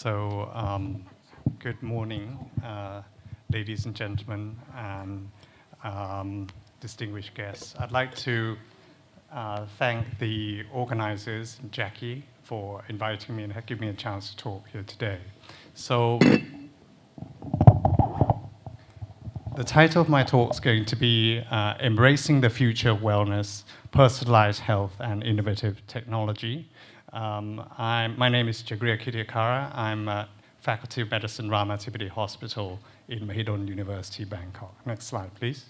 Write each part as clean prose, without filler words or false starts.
Good morning, ladies and gentlemen, and distinguished guests. I'd like to thank the organizers, Jackie, for inviting me and giving me a chance to talk here today. So, the title of my talk is going to be Embracing the Future of Wellness, Personalized Health, and Innovative Technology. My name is Chagriya Kitiyakara. I'm a Faculty of Medicine, Ramathibodi Hospital in Mahidol University, Bangkok. Next slide, please.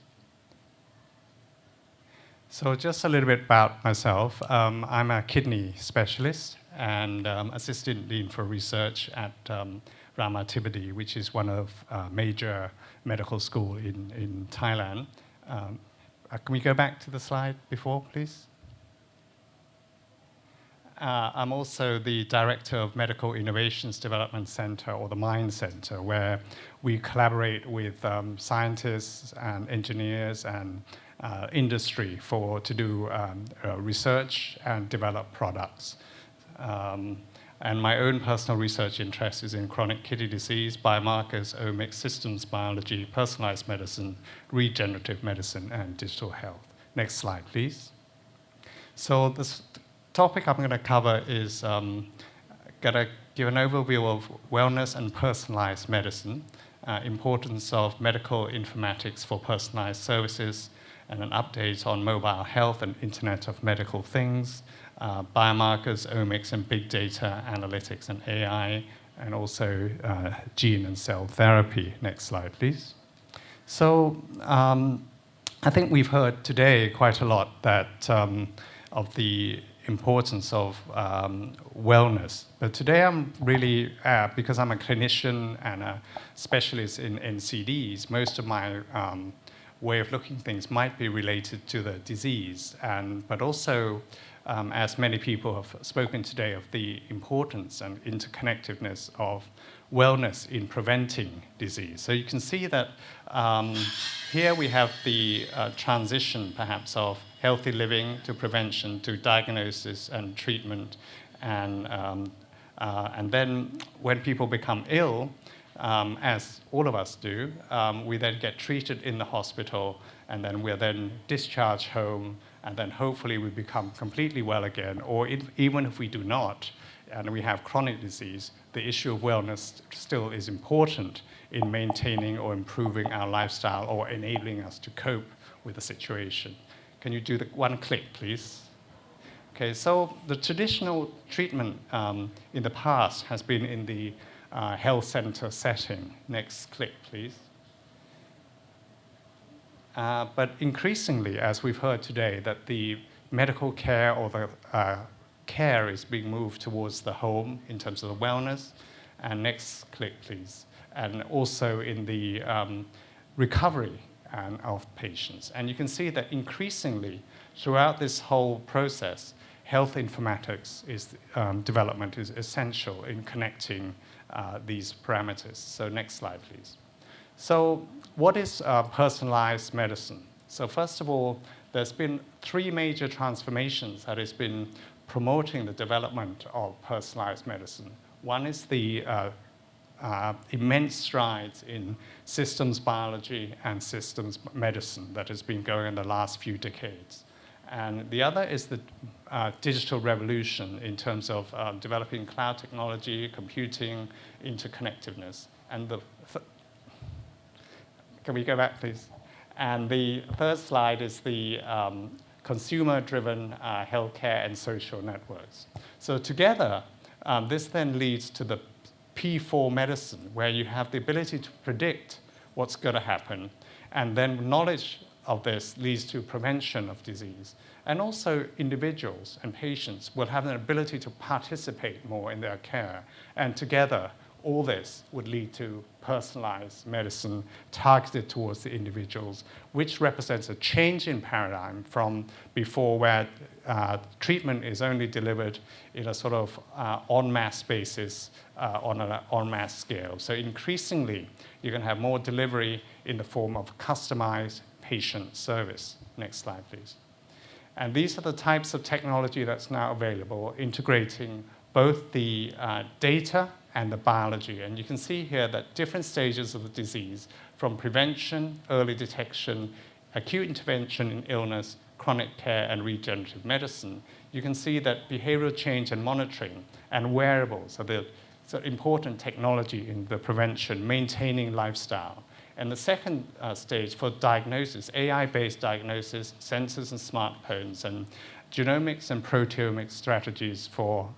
So just a little bit about myself. I'm a kidney specialist and assistant dean for research at Ramathibodi, which is one of major medical school in Thailand. Can we go back to the slide before, please? I'm also the director of Medical Innovations Development Center, or the MIND Center, where we collaborate with scientists and engineers and industry to do research and develop products. And my own personal research interest is in chronic kidney disease, biomarkers, omics, systems biology, personalized medicine, regenerative medicine, and digital health. Next slide, please. So this topic I'm going to cover is going to give an overview of wellness and personalized medicine, importance of medical informatics for personalized services, and an update on mobile health and Internet of Medical Things, biomarkers, omics, and big data analytics and AI, and also gene and cell therapy. Next slide, please. So I think we've heard today quite a lot of the importance of wellness. But today I'm really, because I'm a clinician and a specialist in NCDs, most of my way of looking at things might be related to the disease, but also, as many people have spoken today, of the importance and interconnectedness of wellness in preventing disease. So you can see that here we have the transition, perhaps, of healthy living to prevention to diagnosis and treatment, and then when people become ill, as all of us do, we then get treated in the hospital, and then we're then discharged home, and then hopefully we become completely well again, or even if we do not, and we have chronic disease, the issue of wellness still is important in maintaining or improving our lifestyle or enabling us to cope with the situation. Can you do the one click, please? Okay, so the traditional treatment in the past has been in the health center setting. Next click, please. But increasingly, as we've heard today, that the medical care or the care is being moved towards the home in terms of the wellness. And next click, please. And also in the recovery of patients. And you can see that increasingly, throughout this whole process, health informatics development is essential in connecting these parameters. So next slide, please. So what is personalized medicine? So first of all, there's been three major transformations that has been promoting the development of personalized medicine. One is the immense strides in systems biology and systems medicine that has been going in the last few decades. And the other is the digital revolution in terms of developing cloud technology, computing, interconnectiveness. And can we go back, please? And the third slide is the consumer-driven healthcare and social networks. So together, this then leads to the P4 medicine, where you have the ability to predict what's going to happen, and then knowledge of this leads to prevention of disease. And also individuals and patients will have an ability to participate more in their care. And together, all this would lead to personalized medicine targeted towards the individuals, which represents a change in paradigm from before, where treatment is only delivered in a sort of en masse basis on an en masse scale. So increasingly, you're going to have more delivery in the form of customized patient service. Next slide, please. And these are the types of technology that's now available, integrating both the data and the biology. And you can see here that different stages of the disease, from prevention, early detection, acute intervention in illness, chronic care, and regenerative medicine, you can see that behavioral change and monitoring and wearables are the important technology in the prevention, maintaining lifestyle. And the second stage for diagnosis, AI-based diagnosis, sensors and smartphones, and genomics and proteomics strategies for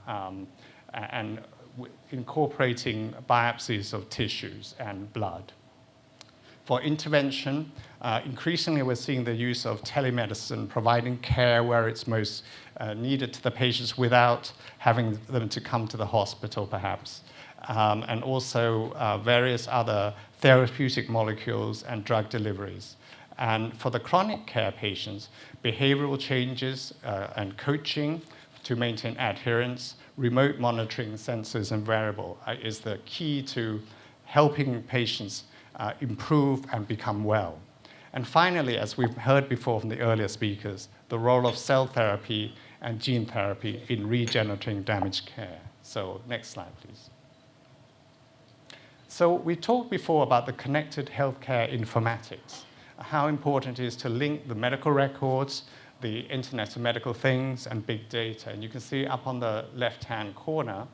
incorporating biopsies of tissues and blood. For intervention, increasingly we're seeing the use of telemedicine, providing care where it's most needed to the patients without having them to come to the hospital, perhaps. And also various other therapeutic molecules and drug deliveries. And for the chronic care patients, behavioral changes and coaching to maintain adherence, remote monitoring, sensors, and wearable is the key to helping patients improve and become well. And finally, as we've heard before from the earlier speakers, the role of cell therapy and gene therapy in regenerating damaged care. So next slide, please. So we talked before about the connected healthcare informatics, how important it is to link the medical records, the Internet of Medical Things, and big data. And you can see up on the left-hand corner,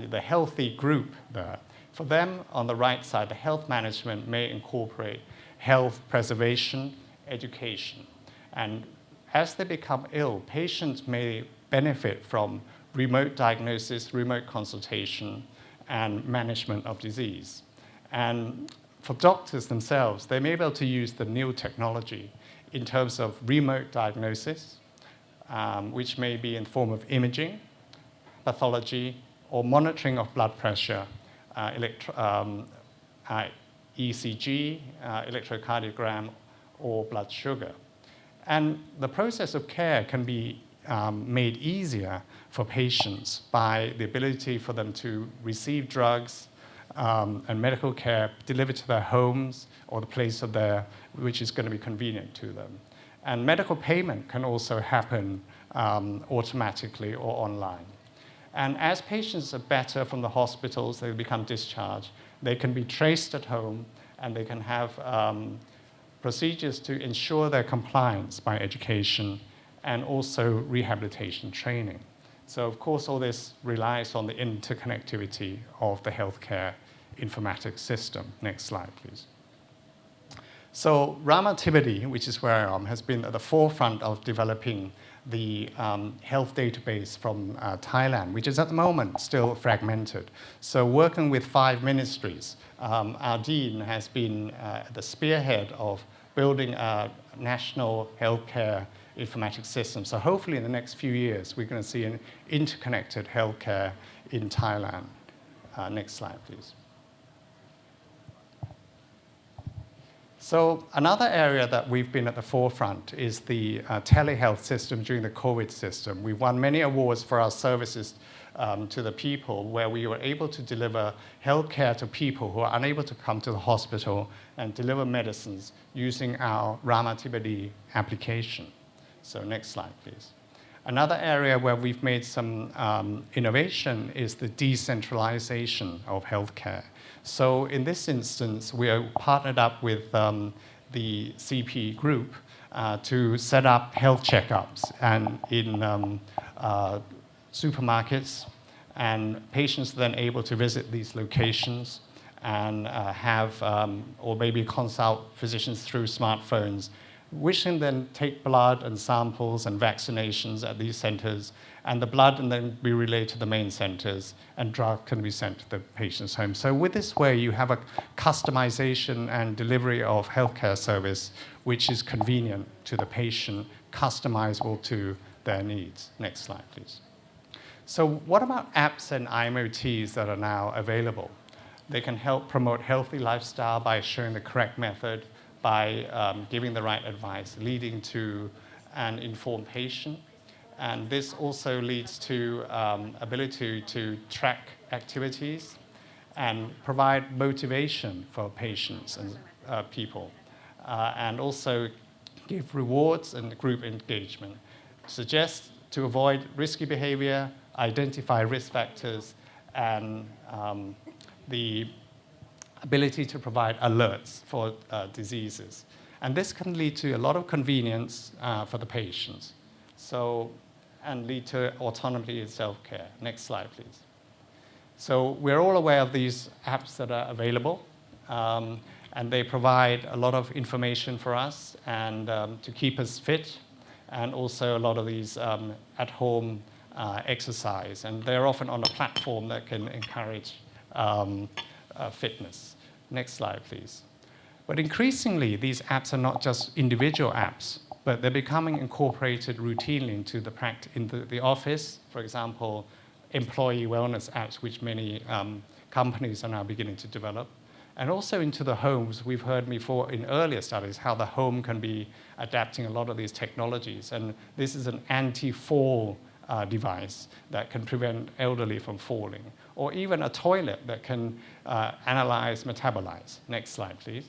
the healthy group there. For them, on the right side, the health management may incorporate health preservation, education. And as they become ill, patients may benefit from remote diagnosis, remote consultation, and management of disease. And for doctors themselves, they may be able to use the new technology in terms of remote diagnosis, which may be in the form of imaging, pathology, or monitoring of blood pressure, ECG, electrocardiogram, or blood sugar. And the process of care can be made easier for patients by the ability for them to receive drugs and medical care delivered to their homes or the place of which is going to be convenient to them. And medical payment can also happen automatically or online. And as patients are better from the hospitals, they become discharged, they can be traced at home, and they can have procedures to ensure their compliance by education and also rehabilitation training. So of course, all this relies on the interconnectivity of the healthcare informatics system. Next slide, please. So Ramathibodi, which is where I am, has been at the forefront of developing the health database from Thailand, which is at the moment still fragmented. So working with 5 ministries, our dean has been at the spearhead of building a national healthcare informatics system. So hopefully in the next few years, we're going to see an interconnected healthcare in Thailand. Next slide, please. So another area that we've been at the forefront is the telehealth system during the COVID system. We've won many awards for our services to the people, where we were able to deliver healthcare to people who are unable to come to the hospital and deliver medicines using our Ramathibodi application. So next slide, please. Another area where we've made some innovation is the decentralization of healthcare. So in this instance, we are partnered up with the CP group to set up health checkups and in supermarkets, and patients are then able to visit these locations and have, or maybe consult physicians through smartphones, which can then take blood and samples and vaccinations at these centers, and the blood can then be relayed to the main centers, and drug can be sent to the patient's home. So with this way, you have a customization and delivery of healthcare service, which is convenient to the patient, customizable to their needs. Next slide, please. So what about apps and IMOTs that are now available? They can help promote healthy lifestyle by showing the correct method, by giving the right advice, leading to an informed patient. And this also leads to ability to track activities and provide motivation for patients and people, and also give rewards and group engagement. Suggest to avoid risky behavior, identify risk factors, and the ability to provide alerts for diseases. And this can lead to a lot of convenience for the patients. So, and lead to autonomy and self-care. Next slide, please. So we're all aware of these apps that are available, and they provide a lot of information for us and to keep us fit, and also a lot of these at-home exercise. And they're often on a platform that can encourage fitness. Next slide, please. But increasingly, these apps are not just individual apps, but they're becoming incorporated routinely into the office. For example, employee wellness apps, which many companies are now beginning to develop. And also into the homes. We've heard before in earlier studies how the home can be adapting a lot of these technologies. And this is an anti-fall device that can prevent elderly from falling. Or even a toilet that can analyze metabolites. Next slide, please.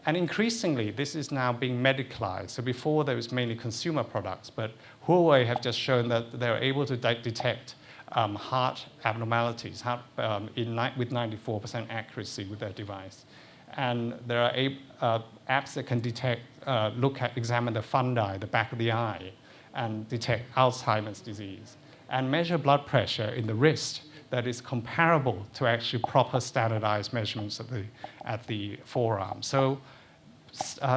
And increasingly, this is now being medicalized. So before, there was mainly consumer products, but Huawei have just shown that they're able to detect heart abnormalities with 94% accuracy with their device. And there are apps that can detect, examine the fundi, the back of the eye, and detect Alzheimer's disease, and measure blood pressure in the wrist that is comparable to actually proper standardized measurements at the forearm. So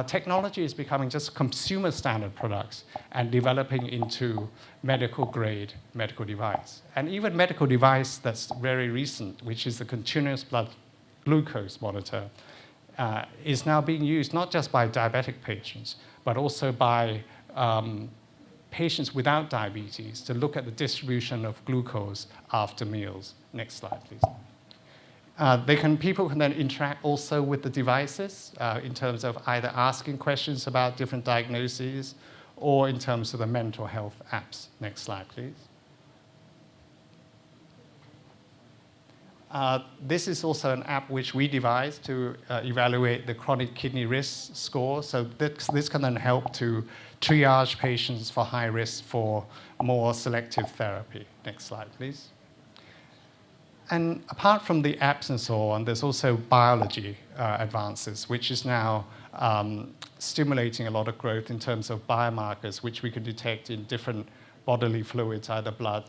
technology is becoming just consumer standard products and developing into medical grade medical device. And even medical device that's very recent, which is the continuous blood glucose monitor, is now being used not just by diabetic patients, but also by patients without diabetes to look at the distribution of glucose after meals. Next slide, please. People can then interact also with the devices in terms of either asking questions about different diagnoses or in terms of the mental health apps. Next slide, please. This is also an app which we devised to evaluate the chronic kidney risk score. So this can then help to triage patients for high risk for more selective therapy. Next slide, please. And apart from the apps and so on, there's also biology advances, which is now stimulating a lot of growth in terms of biomarkers, which we can detect in different bodily fluids, either blood,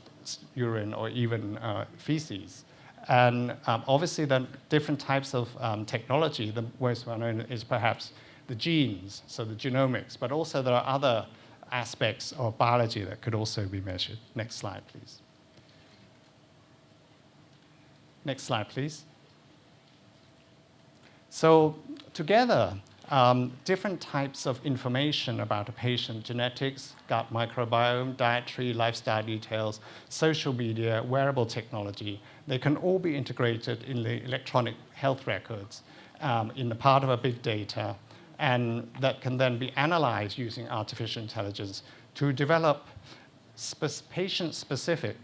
urine, or even feces. And obviously, the different types of technology, the most well known is perhaps the genes, so the genomics, but also there are other aspects of biology that could also be measured. Next slide, please. Next slide, please. So together, different types of information about a patient, genetics, gut microbiome, dietary, lifestyle details, social media, wearable technology, they can all be integrated in the electronic health records in the part of a big data, and that can then be analyzed using artificial intelligence to develop patient-specific,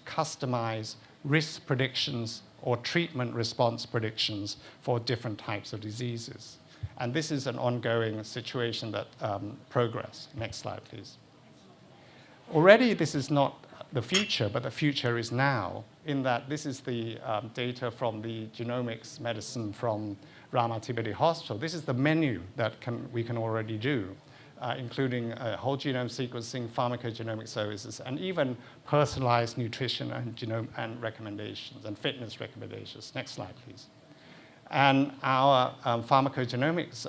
customized risk predictions or treatment response predictions for different types of diseases. And this is an ongoing situation that progress. Next slide, please. Already, this is not the future, but the future is now, in that this is the data from the genomics medicine from Ramathibodi Hospital. This is the menu that we can already do, including whole genome sequencing, pharmacogenomic services, and even personalized nutrition and genome and recommendations and fitness recommendations. Next slide, please. And our pharmacogenomics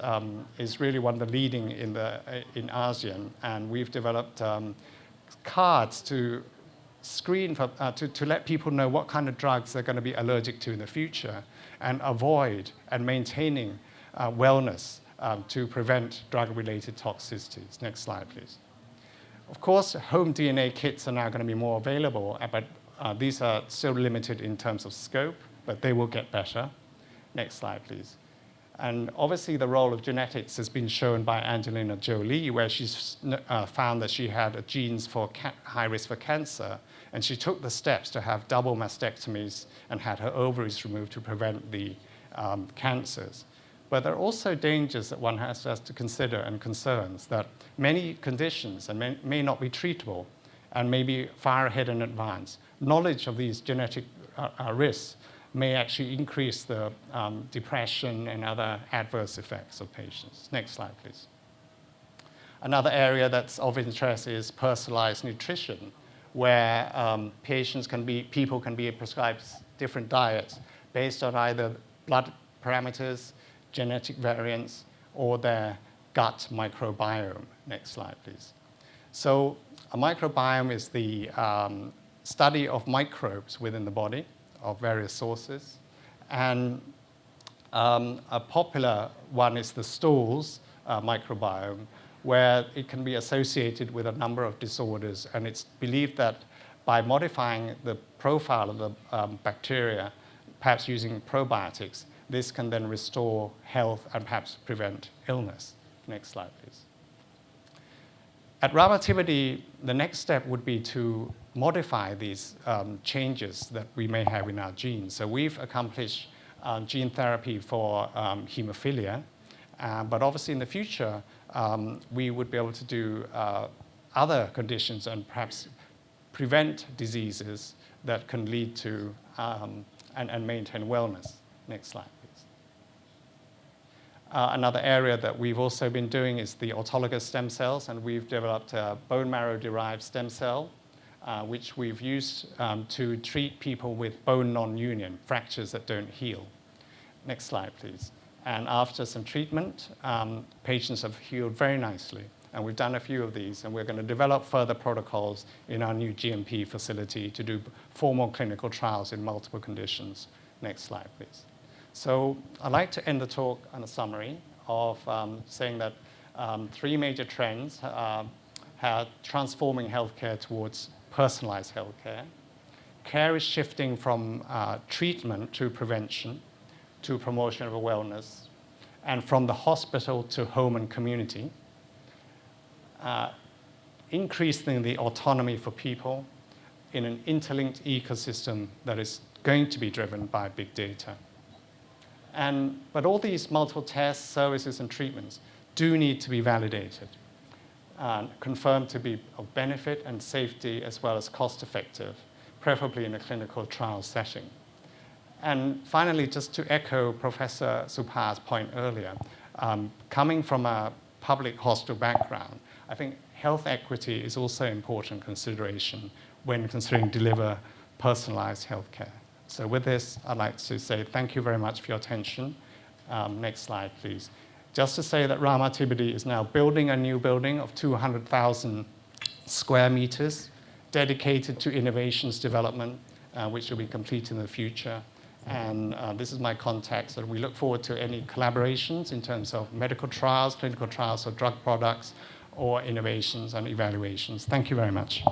is really one of the leading in ASEAN, and we've developed cards to screen for, to let people know what kind of drugs they're going to be allergic to in the future, and avoid and maintaining wellness to prevent drug-related toxicities. Next slide, please. Of course, home DNA kits are now going to be more available, but these are still limited in terms of scope, but they will get better. Next slide, please. And obviously, the role of genetics has been shown by Angelina Jolie, where she's found that she had genes for high risk for cancer, and she took the steps to have double mastectomies and had her ovaries removed to prevent the cancers. But there are also dangers that one has to consider and concerns that many conditions may not be treatable and may be far ahead in advance. Knowledge of these genetic risks may actually increase the depression and other adverse effects of patients. Next slide, please. Another area that's of interest is personalized nutrition, where people can be prescribed different diets based on either blood parameters, genetic variants, or their gut microbiome. Next slide, please. So a microbiome is the study of microbes within the body of various sources. And a popular one is the stools microbiome, where it can be associated with a number of disorders. And it's believed that by modifying the profile of the bacteria, perhaps using probiotics, this can then restore health and perhaps prevent illness. Next slide, please. At Ramathibodi, the next step would be to modify these changes that we may have in our genes. So we've accomplished gene therapy for hemophilia, but obviously in the future, we would be able to do other conditions and perhaps prevent diseases that can lead to and maintain wellness. Next slide, please. Another area that we've also been doing is the autologous stem cells, and we've developed a bone marrow-derived stem cell, which we've used to treat people with bone non-union, fractures that don't heal. Next slide, please. And after some treatment, patients have healed very nicely. And we've done a few of these, and we're going to develop further protocols in our new GMP facility to do formal clinical trials in multiple conditions. Next slide, please. So I'd like to end the talk on a summary of saying that three major trends are transforming healthcare towards personalized healthcare. Care is shifting from treatment to prevention, to promotion of wellness, and from the hospital to home and community, increasing the autonomy for people in an interlinked ecosystem that is going to be driven by big data. But all these multiple tests, services, and treatments do need to be validated, confirmed to be of benefit and safety as well as cost-effective, preferably in a clinical trial setting. And finally, just to echo Professor Supa's point earlier, coming from a public hospital background, I think health equity is also an important consideration when considering deliver personalized healthcare. So with this, I'd like to say thank you very much for your attention. Next slide, please. Just to say that Ramathibodi is now building a new building of 200,000 square meters dedicated to innovations development, which will be complete in the future. And this is my contact, so we look forward to any collaborations in terms of medical trials, clinical trials of drug products, or innovations and evaluations. Thank you very much.